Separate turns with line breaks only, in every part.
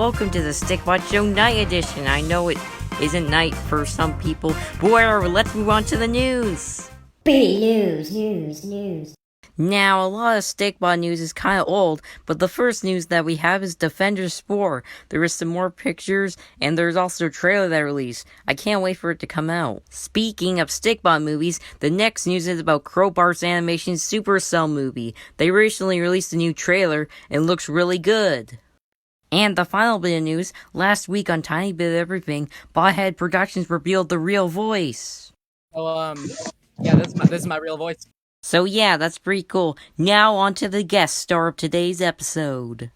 welcome to the Stikbot Show Night Edition. I know it isn't night for some people, but whatever, let's move on to the news.
News.
Now, a lot of Stikbot news is kind of old, but the first news that we have is Defender Spore. There is some more pictures, and there's also a trailer that released. I can't wait for it to come out. Speaking of Stikbot movies, the next news is about Crowbar's Animation Supercell movie. They recently released a new trailer, and it looks really good. And the final bit of news, last week on Tiny Bit of Everything, Bothead Productions revealed the real voice.
Yeah, this is my real voice.
So yeah, that's pretty cool. Now on to the guest star of today's episode.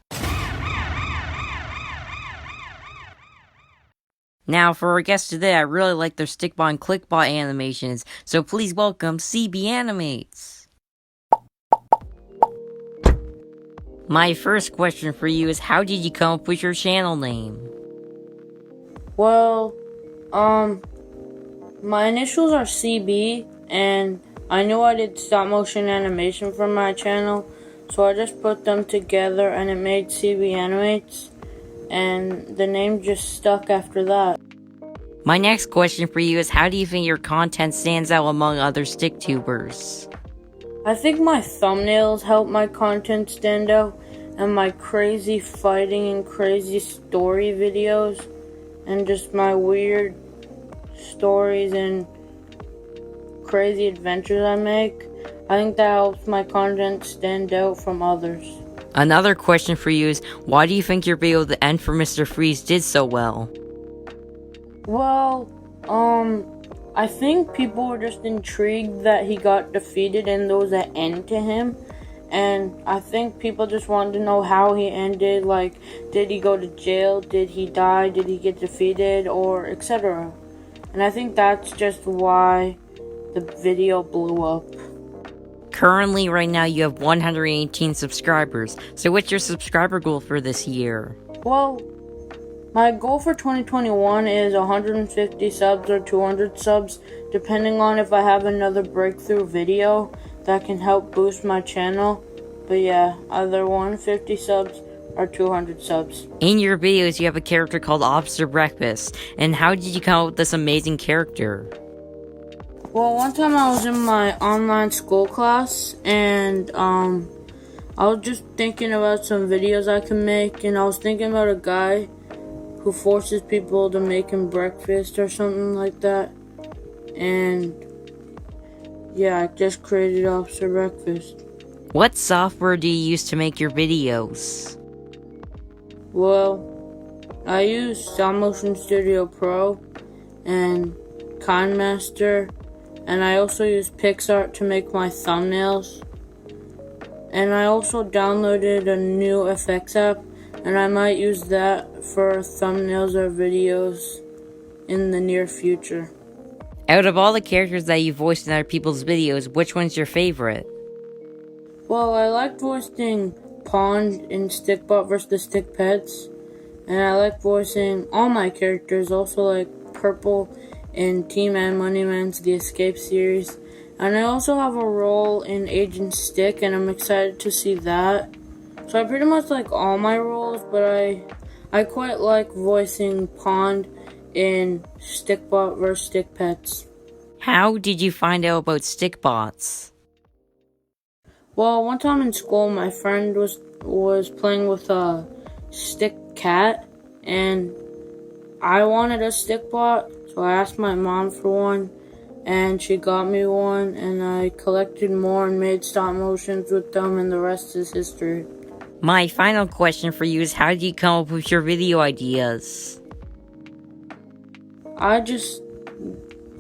Now for our guest today, I really like their Stikbot and Klikbot animations, so please welcome CB Animates. My first question for you is, how did you come up with your channel name?
Well, my initials are CB, and I knew I did stop motion animation for my channel, so I just put them together and it made CB Animates, and the name just stuck after that.
My next question for you is, how do you think your content stands out among other Stiktubers?
I think my thumbnails help my content stand out, and my crazy fighting and crazy story videos, and just my weird stories and crazy adventures I make. I think that helps my content stand out from others.
Another question for you is, why do you think your video The End for Mr. Freeze did so well?
Well, I think people were just intrigued that he got defeated and there was an end to him. And I think people just wanted to know how he ended, like, did he go to jail, did he die, did he get defeated, or etc. And I think that's just why the video blew up.
Currently, right now, you have 118 subscribers. So what's your subscriber goal for this year?
Well, my goal for 2021 is 150 subs or 200 subs, depending on if I have another breakthrough video that can help boost my channel. But yeah, either 150 subs or 200 subs.
In your videos, you have a character called Officer Breakfast. And how did you come up with this amazing character?
Well, one time I was in my online school class, and I was just thinking about some videos I can make, and I was thinking about a guy who forces people to make him breakfast or something like that. And yeah, I just created Officer Breakfast.
What software do you use to make your videos?
Well, I use Stop Motion Studio Pro and KineMaster, and I also use PixArt to make my thumbnails. And I also downloaded a new FX app, and I might use that for thumbnails or videos in the near future.
Out of all the characters that you voiced in other people's videos, which one's your favorite?
Well, I like voicing Pond in Stikbot vs. the Stick Pets, and I like voicing all my characters, also like Purple in Team and Moneyman's The Escape series. And I also have a role in Agent Stick, and I'm excited to see that. So I pretty much like all my roles, but I quite like voicing Pond in Stikbot vs. Stick Pets.
How did you find out about Stikbots?
Well, one time in school, my friend was playing with a stick cat, and I wanted a Stikbot, so I asked my mom for one, and she got me one, and I collected more and made stop motions with them, and the rest is history.
My final question for you is, how do you come up with your video ideas?
I just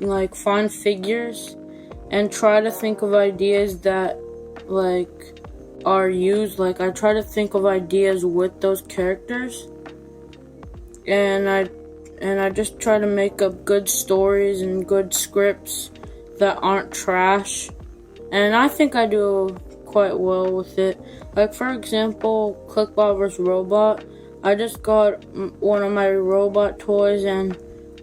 like find figures and try to think of ideas that like are used. Like I try to think of ideas with those characters, and I just try to make up good stories and good scripts that aren't trash, and I think I do quite well with it. Like for example, Klikbot vs. Robot. I just got one of my robot toys and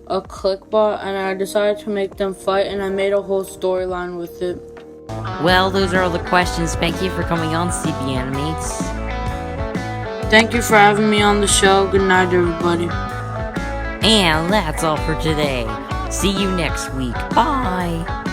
a Klikbot, and I decided to make them fight, and I made a whole storyline with it.
Well, those are all the questions. Thank you for coming on, CB Animates.
Thank you for having me on the show. Good night, everybody.
And that's all for today. See you next week. Bye.